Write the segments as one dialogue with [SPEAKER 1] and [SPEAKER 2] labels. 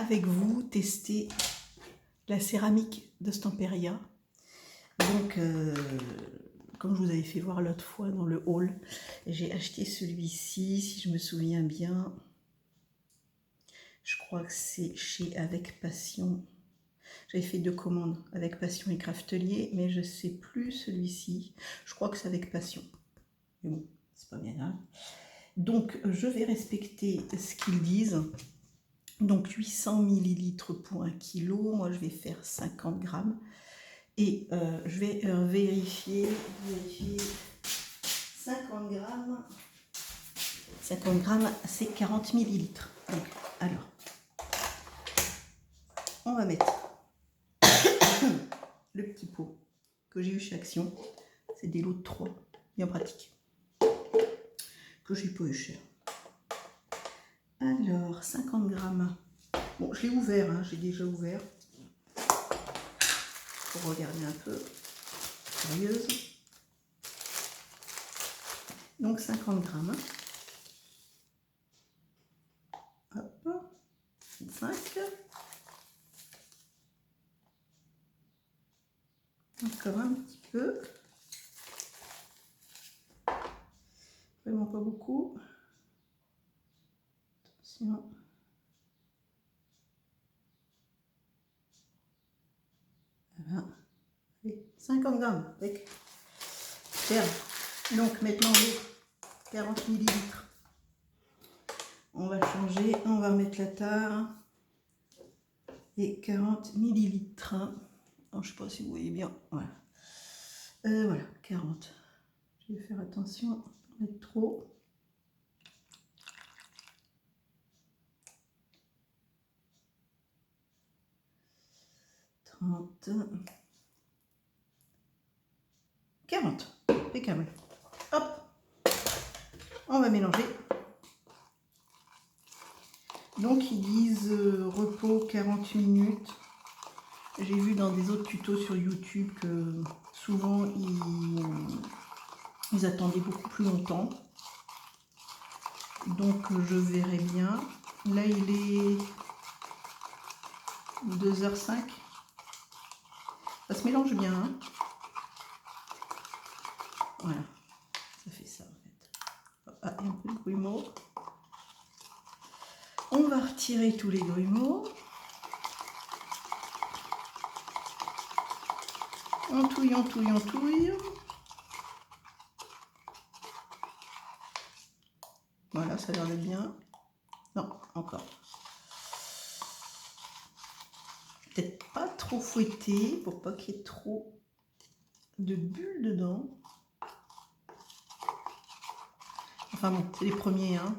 [SPEAKER 1] avec vous tester la céramique de Stamperia. Donc, comme je vous avais fait voir l'autre fois dans le haul, j'ai acheté celui-ci, si je me souviens bien. Je crois que c'est chez Avec Passion. J'avais fait 2 commandes, Avec Passion et Craftelier, mais je ne sais plus celui-ci. Je crois que c'est Avec Passion. Mais bon, c'est pas bien grave. Donc, je vais respecter ce qu'ils disent. Donc, 800 ml pour 1 kg. Moi, je vais faire 50 grammes. Et je vais vérifier 50 grammes. 50 grammes, c'est 40 millilitres. Donc, alors, on va mettre le petit pot que j'ai eu chez Action. C'est des lots de 3, bien pratique. Que j'ai pas eu cher. Alors, 50 grammes. Bon, je l'ai ouvert, hein, j'ai déjà ouvert. Pour regarder un peu. Curieuse. Donc, 50 grammes. Hop. 5. Encore un petit peu. Vraiment pas beaucoup. Attention. Voilà. Et 50 grammes. Avec. Donc maintenant, 40 millilitres. On va changer. On va mettre la tare. Et 40 millilitres. Alors, je ne sais pas si vous voyez bien. Voilà. Voilà, 40. Je vais faire attention à ne pas mettre trop. Trente. 40. Impeccable. Hop. On va mélanger. Donc, ils disent repos 40 minutes. J'ai vu dans des autres tutos sur YouTube que souvent, ils attendaient beaucoup plus longtemps. Donc, je verrai bien. Là, il est 2h05. Ça se mélange bien. Hein, voilà. Ça fait ça, en fait. Ah, et un peu de grumeaux. On va retirer tous les grumeaux. On touille, on touille, on touille. Voilà, ça a l'air d'être bien. Non, encore. Peut-être pas trop fouetter pour pas qu'il y ait trop de bulles dedans. Enfin bon, c'est les premiers, hein.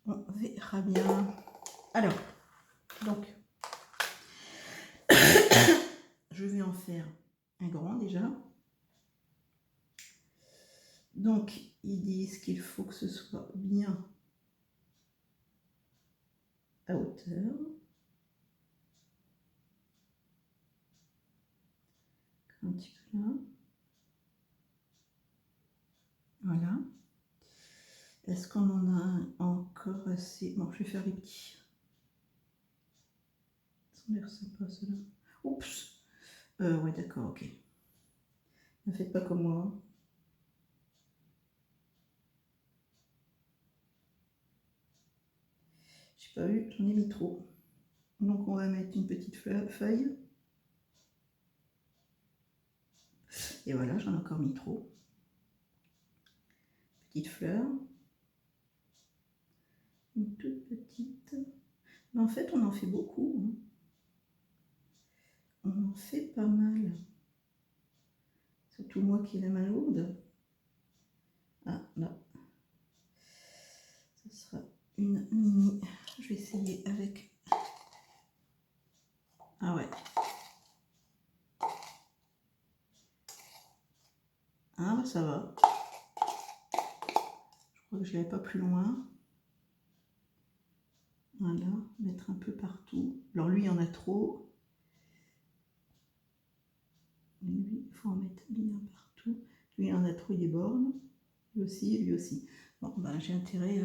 [SPEAKER 1] On verra bien. Alors, donc, je vais en faire un grand déjà. Donc, ils disent qu'il faut que ce soit bien à hauteur. Un petit peu là. Voilà. Est-ce qu'on en a encore assez? Bon, je vais faire les petits. Ça a l'air sympa, ceux-là. Oups. Ouais, d'accord, ok. Ne faites pas comme moi. J'ai pas vu, j'en ai mis trop. Donc, on va mettre une petite feuille. Et voilà, j'en ai encore mis trop. Petite fleur. Une toute petite. Mais en fait, on en fait beaucoup. Hein. On en fait pas mal. Surtout moi qui ai la main lourde. Ah, là. Ce sera une mini. Je vais essayer avec... Ah ouais. Ah bah ça va. Je crois que je l'avais pas plus loin. Voilà, mettre un peu partout. Alors lui, il y en a trop. Lui, il faut en mettre bien partout. Lui, il en a trop, il déborde. Lui aussi, et lui aussi. Bon, ben j'ai intérêt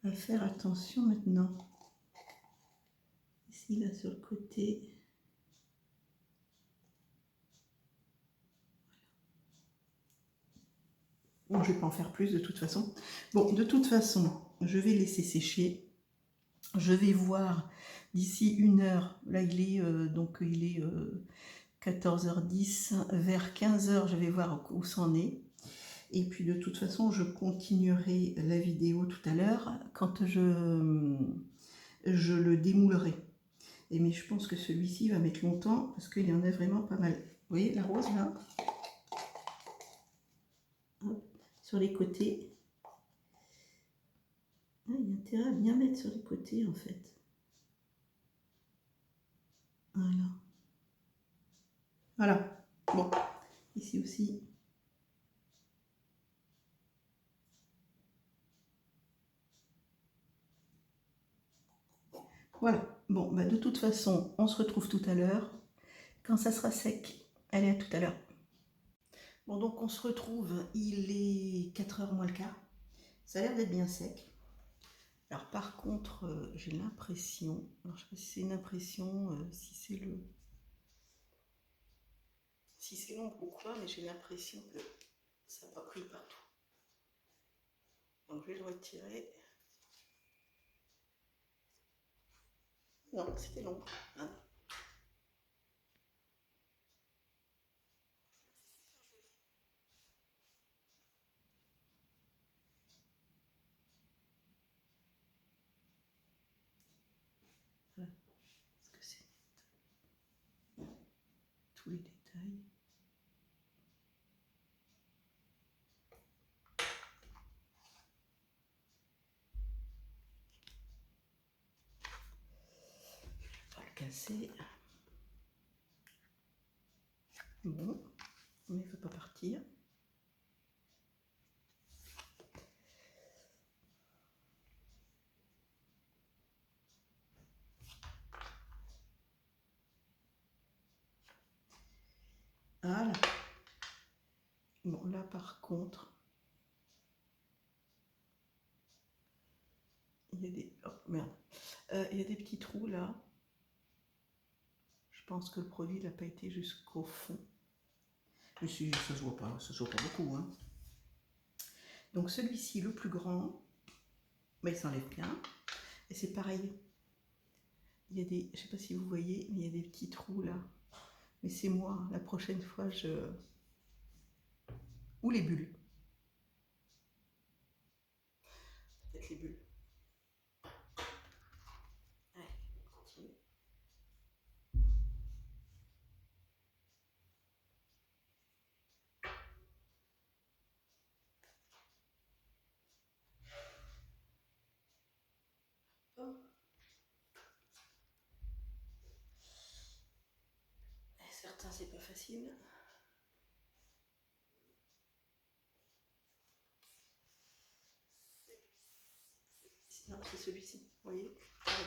[SPEAKER 1] à faire attention maintenant. Ici, là, sur le côté. Bon, je ne vais pas en faire plus de toute façon. Bon, de toute façon, je vais laisser sécher. Je vais voir d'ici 1 heure. Là, il est, il est 14h10. Vers 15h, je vais voir où c'en est. Et puis, de toute façon, je continuerai la vidéo tout à l'heure quand je le démoulerai. Et mais je pense que celui-ci va mettre longtemps parce qu'il y en a vraiment pas mal. Vous voyez la rose là? Hop, sur les côtés. Ah, il y a intérêt à bien mettre sur les côtés en fait. Voilà. Voilà. Bon, ici aussi. Voilà. Bon, bah de toute façon, on se retrouve tout à l'heure. Quand ça sera sec, allez, à tout à l'heure. Bon, donc on se retrouve, il est 4h moins le quart. Ça a l'air d'être bien sec. Alors par contre, j'ai l'impression, alors je sais pas si c'est une impression, si c'est l'ombre ou quoi, mais j'ai l'impression que ça n'a pas pris partout. Donc je vais le retirer. Non, c'était l'ombre. Hein. Voilà. Est-ce que c'est net? Tous les détails. Je vais pas le casser. Bon, mais il ne veut pas partir. Voilà. Bon, là par contre, il y a des... Oh, merde. Il y a des petits trous là. Je pense que le produit n'a pas été jusqu'au fond. Mais si, ça se voit pas, ça se voit pas beaucoup. Hein. Donc celui-ci, le plus grand, bah, il s'enlève bien. Et c'est pareil. Il y a des, je sais pas si vous voyez, mais il y a des petits trous là. Mais c'est moi, la prochaine fois, ou les bulles. Peut-être les bulles. Allez, on continue. Oh. Certains, c'est pas facile. Non, c'est celui-ci. Vous voyez,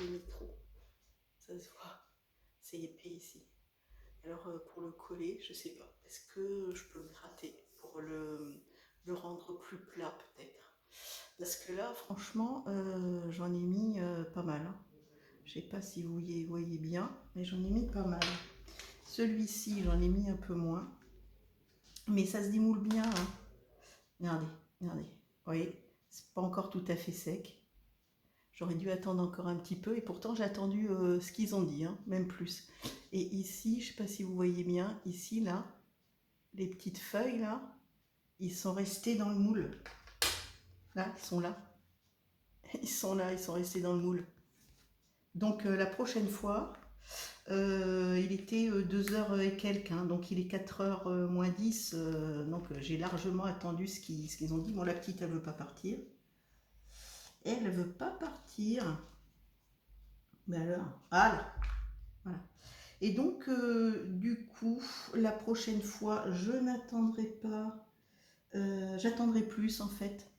[SPEAKER 1] il y a mis trop. Ça se voit. C'est épais ici. Alors pour le coller, je sais pas. Est-ce que je peux le gratter pour le rendre plus plat peut-être? Parce que là, franchement, j'en ai mis pas mal. Hein. Je sais pas si vous voyez bien, mais j'en ai mis pas mal. Celui-ci, j'en ai mis un peu moins. Mais ça se démoule bien. Hein. Regardez, regardez. Vous voyez, c'est pas encore tout à fait sec. J'aurais dû attendre encore un petit peu et pourtant j'ai attendu ce qu'ils ont dit, hein, même plus. Et ici, je ne sais pas si vous voyez bien, ici, là, les petites feuilles, là, ils sont restés dans le moule. Là, ils sont là. Ils sont là, ils sont restés dans le moule. Donc la prochaine fois, il était 2h et quelques, hein, donc il est 4h moins 10, donc j'ai largement attendu ce qu'ils ont dit. Bon, la petite, elle ne veut pas partir. Elle ne veut pas partir. Mais alors, voilà. Et donc, du coup, la prochaine fois, je n'attendrai pas, j'attendrai plus en fait.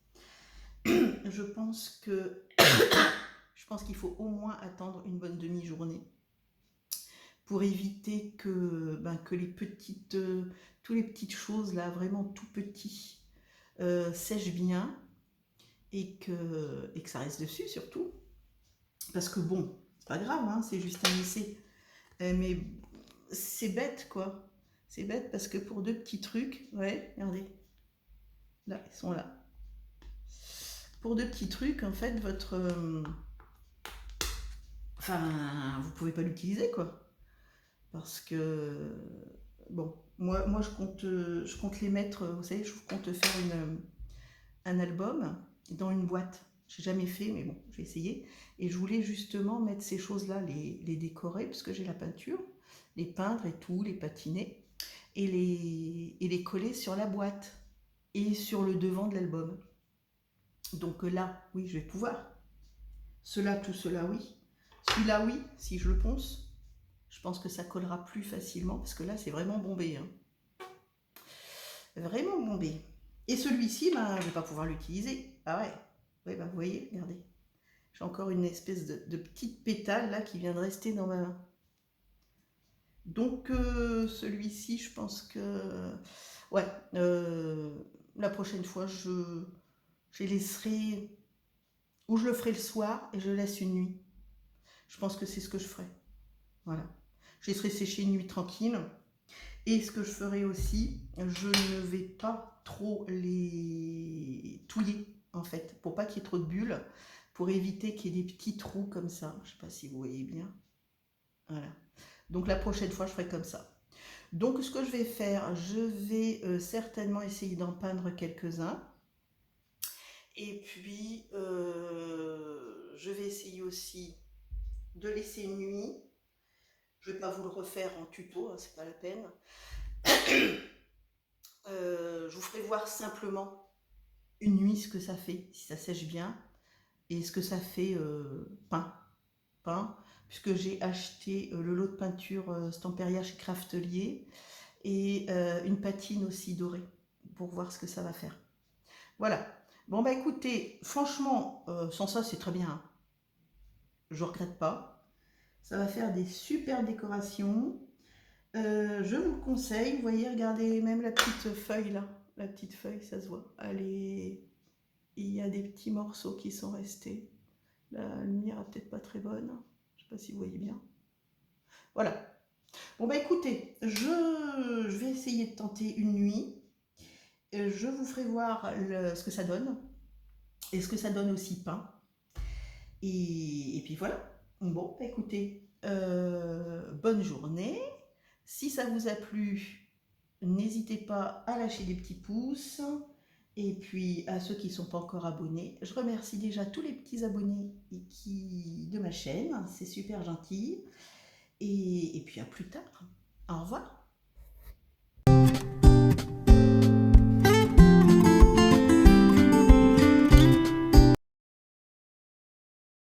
[SPEAKER 1] Je pense qu'il faut au moins attendre une bonne demi-journée pour éviter que les petites, toutes les petites choses là, vraiment tout petits, sèchent bien. et que ça reste dessus surtout. Parce que bon, c'est pas grave, hein, c'est juste un essai. Mais c'est bête, quoi. C'est bête parce que pour 2 petits trucs, ouais, regardez. Là, ils sont là. Pour 2 petits trucs, en fait, votre... enfin, vous pouvez pas l'utiliser, quoi. Parce que... Bon, moi je compte les mettre, vous savez, je compte faire un album dans une boîte. J'ai jamais fait, mais bon, je vais essayer. Et je voulais justement mettre ces choses-là, les décorer, parce que j'ai la peinture, les peindre et tout, les patiner, et les coller sur la boîte et sur le devant de l'album. Donc là, oui, je vais pouvoir. Tout cela, oui. Celui-là, oui, si je le ponce. Je pense que ça collera plus facilement, parce que là, c'est vraiment bombé. Hein. Vraiment bombé. Et celui-ci, ben, je ne vais pas pouvoir l'utiliser. Ah ouais, ouais ben, vous voyez, regardez. J'ai encore une espèce de petite pétale là qui vient de rester dans ma main. Donc celui-ci, je pense que... Ouais, la prochaine fois, je laisserai... Ou je le ferai le soir et je laisse une nuit. Je pense que c'est ce que je ferai. Voilà. Je laisserai sécher une nuit tranquille. Et ce que je ferai aussi, je ne vais pas trop les touiller, en fait, pour pas qu'il y ait trop de bulles, pour éviter qu'il y ait des petits trous comme ça. Je ne sais pas si vous voyez bien. Voilà. Donc la prochaine fois, je ferai comme ça. Donc ce que je vais faire, je vais certainement essayer d'en peindre quelques-uns. Et puis, je vais essayer aussi de laisser une nuit. Je ne vais pas vous le refaire en tuto, hein, c'est pas la peine. Je vous ferai voir simplement une nuit ce que ça fait, si ça sèche bien, et ce que ça fait peint, puisque j'ai acheté le lot de peinture Stamperia chez Craftelier, et une patine aussi dorée, pour voir ce que ça va faire. Voilà. Bon bah écoutez, franchement, sans ça c'est très bien. Hein. Je regrette pas. Ça va faire des super décorations. Je vous le conseille. Vous voyez, regardez même la petite feuille là. La petite feuille, ça se voit. Elle est... Il y a des petits morceaux qui sont restés. La lumière n'est peut-être pas très bonne. Je ne sais pas si vous voyez bien. Voilà. Bon bah écoutez, je vais essayer de tenter une nuit. Je vous ferai voir ce que ça donne. Et ce que ça donne aussi peint. Et puis voilà. Bon, bah écoutez, bonne journée. Si ça vous a plu, n'hésitez pas à lâcher des petits pouces. Et puis à ceux qui ne sont pas encore abonnés, je remercie déjà tous les petits abonnés de ma chaîne. C'est super gentil. Et puis à plus tard. Au revoir.